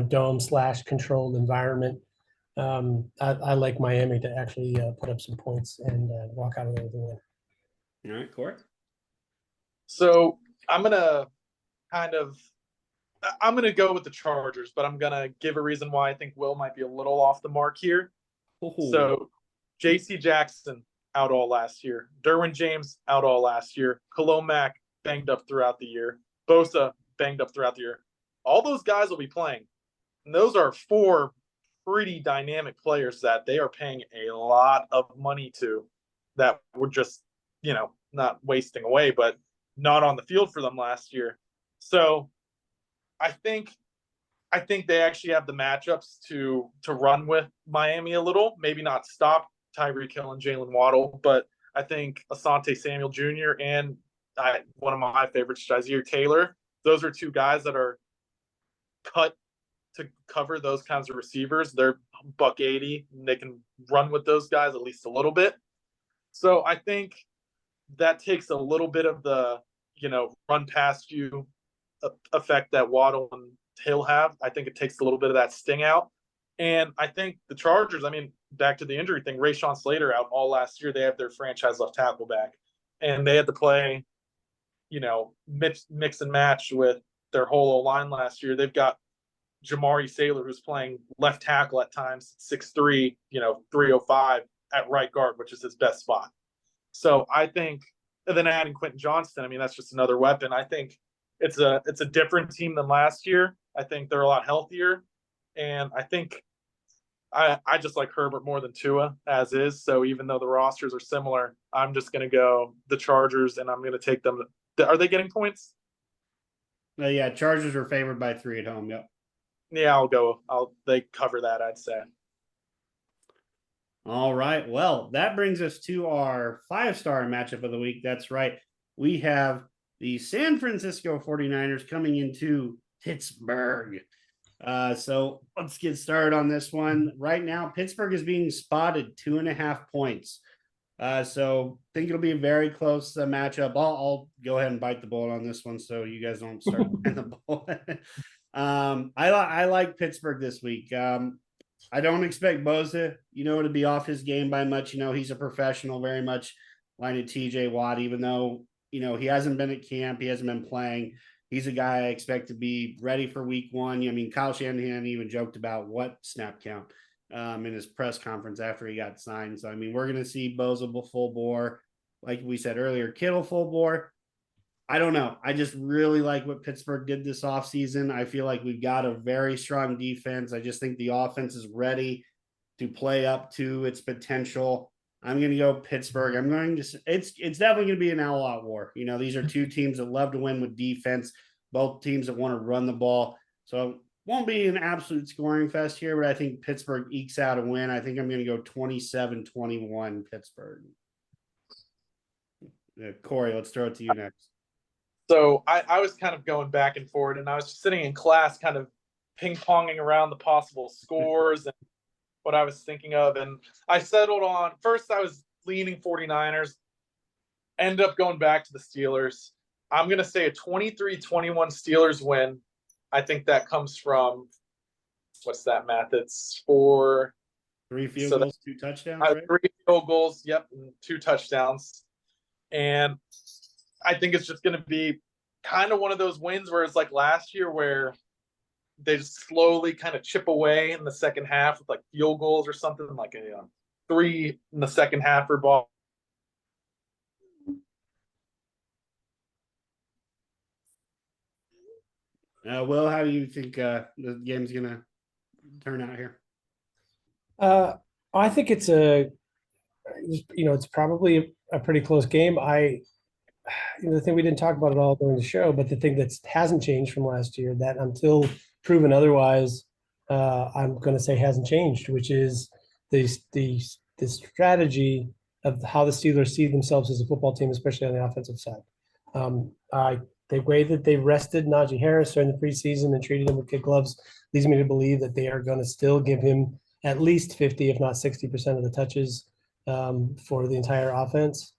dome/controlled environment. I like Miami to actually put up some points and walk out of there with a win. All right, Corey. So I'm gonna go with the Chargers, but I'm gonna give a reason why I think Will might be a little off the mark here. Ooh. So J.C. Jackson out all last year, Derwin James out all last year, Khalil Mack banged up throughout the year, Bosa banged up throughout the year. All those guys will be playing, and those are 4 pretty dynamic players that they are paying a lot of money to, that were just not wasting away, but not on the field for them last year. So I think they actually have the matchups to run with Miami a little. Maybe not stop Tyreek Hill and Jalen Waddle, but I think Asante Samuel Jr. and one of my favorites, Jazeer Taylor. Those are 2 guys that are cut to cover those kinds of receivers. They're $180. And they can run with those guys at least a little bit. So I think that takes a little bit of the run past you effect that Waddle and Hill have. I think it takes a little bit of that sting out. And I think the Chargers, back to the injury thing, Rashawn Slater out all last year. They have their franchise left tackle back. And they had to play, mix and match with their whole O-line last year. They've got Jamari Saylor, who's playing left tackle at times, 6'3", 305 at right guard, which is his best spot. So I think, and then adding Quentin Johnston, that's just another weapon. I think it's a different team than last year. I think they're a lot healthier, and I think I just like Herbert more than Tua as is. So even though the rosters are similar, I'm just going to go the Chargers, and I'm going to take them. Are they getting points? Yeah, Chargers are favored by 3 at home. Yep. Yeah, they cover that, I'd say. All right. Well, that brings us to our 5-star matchup of the week. That's right. We have the San Francisco 49ers coming into Pittsburgh. So let's get started on this one. Right now, Pittsburgh is being spotted 2.5 points. So I think it'll be a very close matchup. I'll go ahead and bite the bullet on this one so you guys don't start biting the bullet. I like Pittsburgh this week. I don't expect Bosa, to be off his game by much. He's a professional, very much line of TJ Watt, even though, he hasn't been at camp. He hasn't been playing. He's a guy I expect to be ready for week 1. Kyle Shanahan even joked about what snap count in his press conference after he got signed. So, we're going to see Bosa full bore. Like we said earlier, Kittle full bore. I don't know. I just really like what Pittsburgh did this offseason. I feel like we've got a very strong defense. I just think the offense is ready to play up to its potential. I'm going to go Pittsburgh. It's definitely going to be an all-out war. These are 2 teams that love to win with defense, both teams that want to run the ball. So it won't be an absolute scoring fest here, but I think Pittsburgh ekes out a win. I think I'm going to go 27-21 Pittsburgh. Corey, let's throw it to you next. So I was kind of going back and forth, and I was sitting in class kind of ping-ponging around the possible scores and what I was thinking of. And I settled on, first I was leaning 49ers, ended up going back to the Steelers. I'm going to say a 23-21 Steelers win. I think that comes from, what's that math? It's for 3 field goals, 2 touchdowns, right? 3 field goals, yep, and 2 touchdowns. And I think it's just going to be kind of one of those wins where it's like last year where they just slowly kind of chip away in the second half with like field goals or something, like a 3 in the second half or ball. Will, how do you think the game's going to turn out here? I think it's it's probably a pretty close game. The thing we didn't talk about at all during the show, but the thing that hasn't changed from last year, that until proven otherwise, I'm going to say hasn't changed, which is the strategy of how the Steelers see themselves as a football team, especially on the offensive side. The way that they rested Najee Harris during the preseason and treated him with kid gloves leads me to believe that they are going to still give him at least 50, if not 60% of the touches for the entire offense.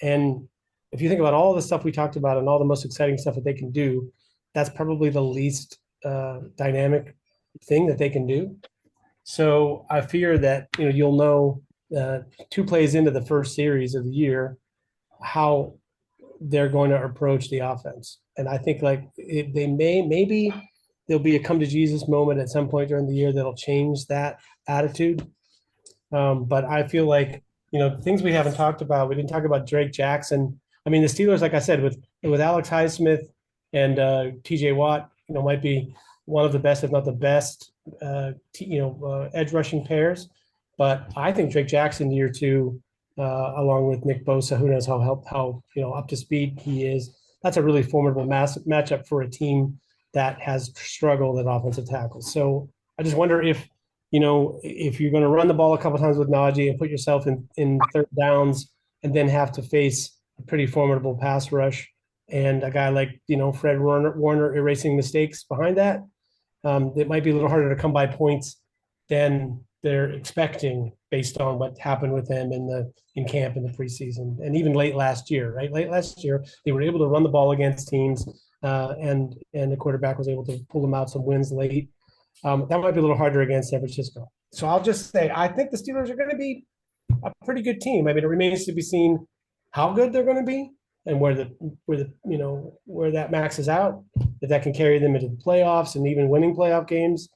And if you think about all the stuff we talked about and all the most exciting stuff that they can do, that's probably the least dynamic thing that they can do. So I fear that you'll know 2 plays into the first series of the year how they're going to approach the offense. And I think maybe there'll be a come to Jesus moment at some point during the year that'll change that attitude. But I feel like, things we haven't talked about, we didn't talk about Drake Jackson. I mean, the Steelers, like I said, with Alex Highsmith and TJ Watt, might be one of the best, if not the best, edge rushing pairs. But I think Drake Jackson year 2, along with Nick Bosa, who knows how up to speed he is. That's a really formidable matchup for a team that has struggled at offensive tackles. So I just wonder if you're going to run the ball a couple times with Najee and put yourself in third downs and then have to face a pretty formidable pass rush and a guy like, Fred Warner erasing mistakes behind that, it might be a little harder to come by points than they're expecting based on what happened with them in camp in the preseason and even late last year, right? Late last year, they were able to run the ball against teams and the quarterback was able to pull them out some wins late. That might be a little harder against San Francisco. So I'll just say, I think the Steelers are going to be a pretty good team. I mean, it remains to be seen how good they're going to be and where that maxes out, if that can carry them into the playoffs and even winning playoff games.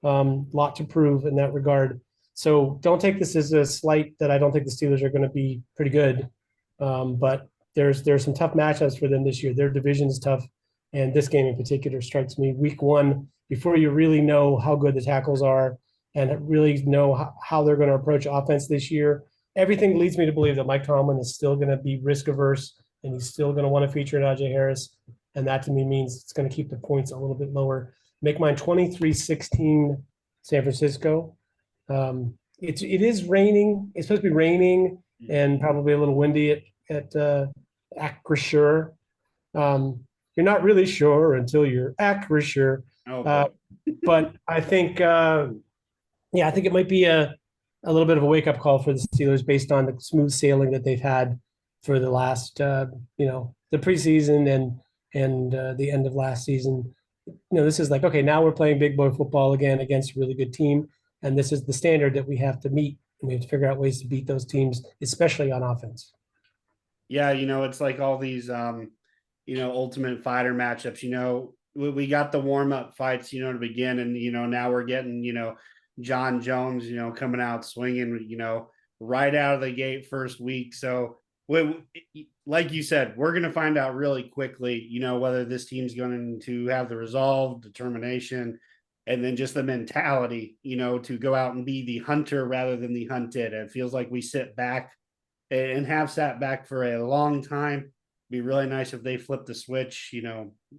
Lot to prove in that regard. So don't take this as a slight that I don't think the Steelers are going to be pretty good. But there's some tough matchups for them this year. Their division is tough. And this game in particular strikes me week 1, before you really know how good the tackles are and really know how they're going to approach offense this year. Everything leads me to believe that Mike Tomlin is still going to be risk averse and he's still going to want to feature Najee Harris. And that to me means it's going to keep the points a little bit lower. Make mine 23-16 San Francisco. It is raining. It's supposed to be raining and probably a little windy at Acrisure. You're not really sure until you're Acrisure. But I think, I think it might be a little bit of a wake-up call for the Steelers based on the smooth sailing that they've had for the last, the preseason and the end of last season. This is like, okay, now we're playing big boy football again against a really good team. And this is the standard that we have to meet. And we have to figure out ways to beat those teams, especially on offense. Yeah, it's like all these, ultimate fighter matchups. We got the warm-up fights, to begin. And, now we're getting, John Jones, coming out swinging, right out of the gate first week. So, like you said, we're going to find out really quickly, whether this team's going to have the resolve, determination, and then just the mentality, to go out and be the hunter rather than the hunted. It feels like we sit back and have sat back for a long time. It'd be really nice if they flip the switch,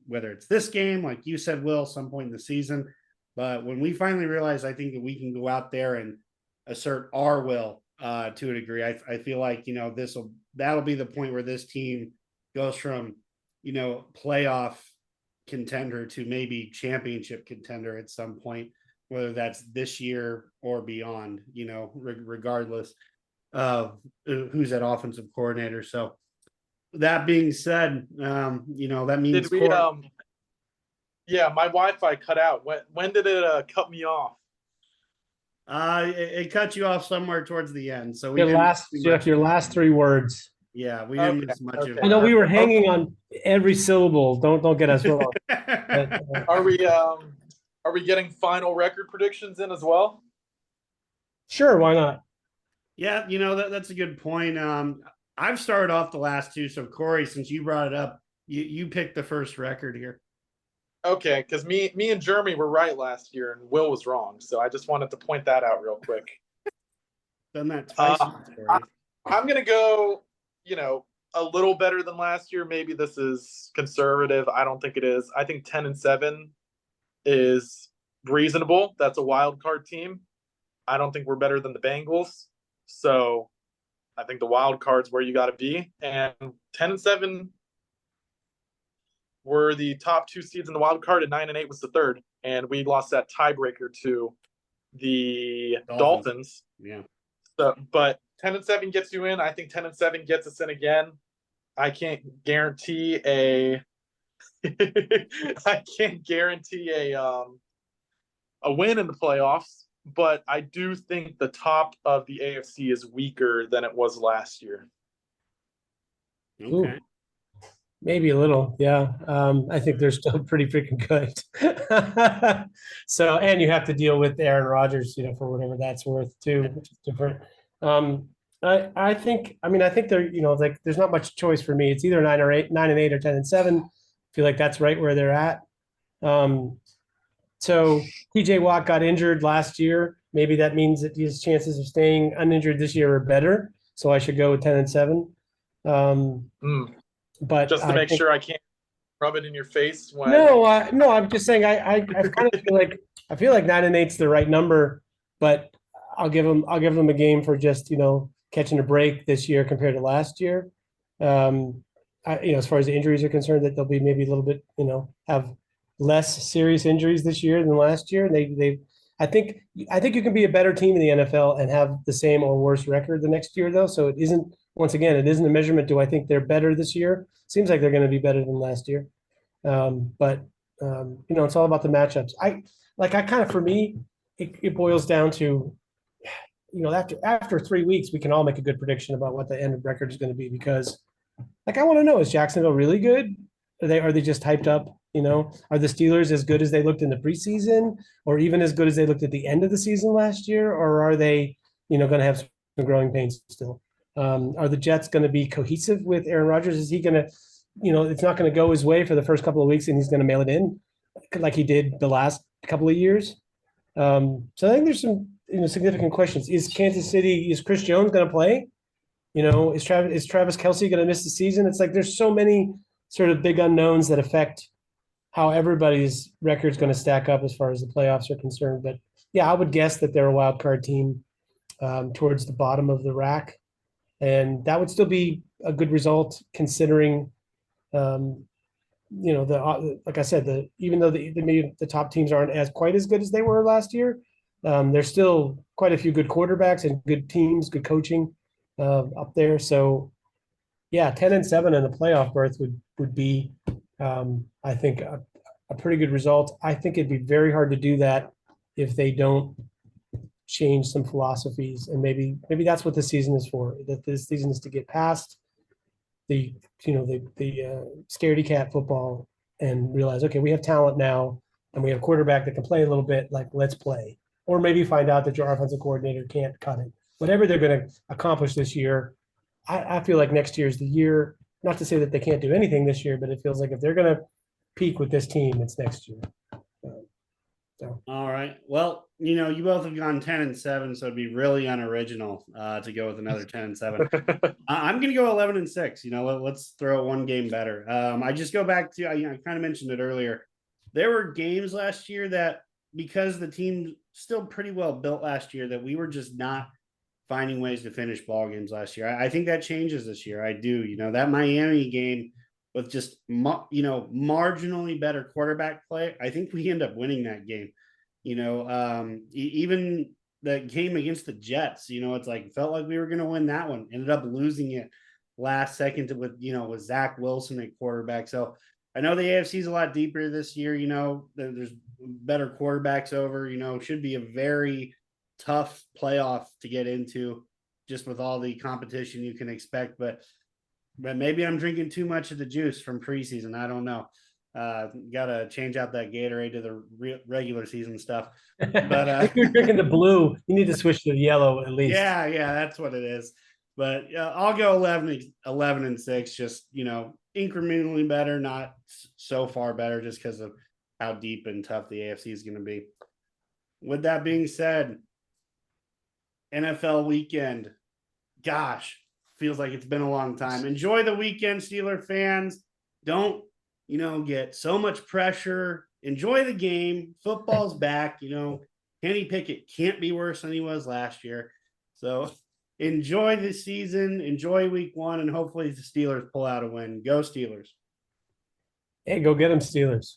whether it's this game, like you said, Will, some point in the season. But when we finally realize, I think that we can go out there and assert our will to a degree. I feel like, that'll be the point where this team goes from, playoff contender to maybe championship contender at some point, whether that's this year or beyond, regardless of who's at offensive coordinator. So that being said, that means did we, yeah, my Wi-Fi cut out. When did it cut me off? It cut you off somewhere towards the end. So your last 3 words. Yeah, we didn't miss much of it. I know we were hanging on every syllable. Don't get us wrong. Are we getting final record predictions in as well? Sure, why not? Yeah, that's a good point. I've started off the last 2. So Corey, since you brought it up, you picked the first record here. Okay, because me and Jeremy were right last year and Will was wrong. So I just wanted to point that out real quick. Done that twice. I'm gonna go, a little better than last year. Maybe this is conservative. I don't think it is. I think 10-7 is reasonable. That's a wild card team. I don't think we're better than the Bengals. So I think the wild card's where you got to be, and 10-7 were the top 2 seeds in the wild card, and 9-8 was the third, and we lost that tiebreaker to the Dolphins. Yeah. So, but 10-7 gets you in. I think 10-7 gets us in again. I can't guarantee a I can't guarantee a win in the playoffs, but I do think the top of the AFC is weaker than it was last year. Okay. Ooh. Maybe a little, yeah. I think they're still pretty freaking good. So, and you have to deal with Aaron Rodgers, for whatever that's worth too, which is different. I think they're, like there's not much choice for me. It's either 9-8 or 10-7. I feel like that's right where they're at. So TJ Watt got injured last year. Maybe that means that his chances of staying uninjured this year are better. So I should go with 10-7. But just to make sure I can't rub it in your face when no, I'm just saying I kind of feel like 9-8's the right number, but I'll give them a game for just catching a break this year compared to last year. As far as the injuries are concerned, that they'll be maybe a little bit have less serious injuries this year than last year. I think you can be a better team in the NFL and have the same or worse record the next year though. So it isn't a measurement. Do I think they're better this year? Seems like they're going to be better than last year. But it's all about the matchups. For me, it boils down to, after 3 weeks, we can all make a good prediction about what the end of record is going to be because I want to know, is Jacksonville really good? Are they just hyped up? Are the Steelers as good as they looked in the preseason or even as good as they looked at the end of the season last year? Or are they, going to have some growing pains still? Are the Jets going to be cohesive with Aaron Rodgers? Is he going to, it's not going to go his way for the first couple of weeks and he's going to mail it in like he did the last couple of years? So I think there's some, significant questions. Is Chris Jones going to play? Is Travis Kelce going to miss the season? It's like there's so many sort of big unknowns that affect how everybody's record is going to stack up as far as the playoffs are concerned. But yeah, I would guess that they're a wild card team towards the bottom of the rack. And that would still be a good result considering, like I said, even though the top teams aren't quite as good as they were last year, there's still quite a few good quarterbacks and good teams, good coaching up there. So, yeah, 10-7 and a playoff berth would be, I think, a pretty good result. I think it'd be very hard to do that if they don't change some philosophies, and maybe that's what the season is for. That this season is to get past the scaredy cat football and realize, okay, we have talent now, and we have a quarterback that can play a little bit. Like, let's play, or maybe find out that your offensive coordinator can't cut it. Whatever they're going to accomplish this year, I feel like next year is the year. Not to say that they can't do anything this year, but it feels like if they're going to peak with this team, it's next year. All right. Well, you both have gone 10-7, so it'd be really unoriginal to go with another 10-7. I'm going to go 11-6. Let's throw one game better. I just go back to, I kind of mentioned it earlier. There were games last year that, because the team still pretty well built last year, that we were just not finding ways to finish ball games last year. I think that changes this year. I do. That Miami game with just marginally better quarterback play, I think we end up winning that game. Even the game against the Jets, it's like felt like we were going to win that one. Ended up losing it last second with Zach Wilson at quarterback. So I know the AFC is a lot deeper this year. There's better quarterbacks over. Should be a very tough playoff to get into, just with all the competition you can expect. But maybe I'm drinking too much of the juice from preseason. I don't know. Got to change out that Gatorade to the regular season stuff. But if you're drinking the blue, you need to switch to the yellow at least. Yeah, that's what it is. But I'll go 11-6. Just incrementally better, not so far better, just because of how deep and tough the AFC is going to be. With that being said, NFL weekend. Gosh, feels like it's been a long time. Enjoy the weekend, Steeler fans. Don't, get so much pressure. Enjoy the game. Football's back. Kenny Pickett can't be worse than he was last year. So enjoy the season, enjoy week 1, and hopefully the Steelers pull out a win. Go Steelers. Hey, go get them, Steelers.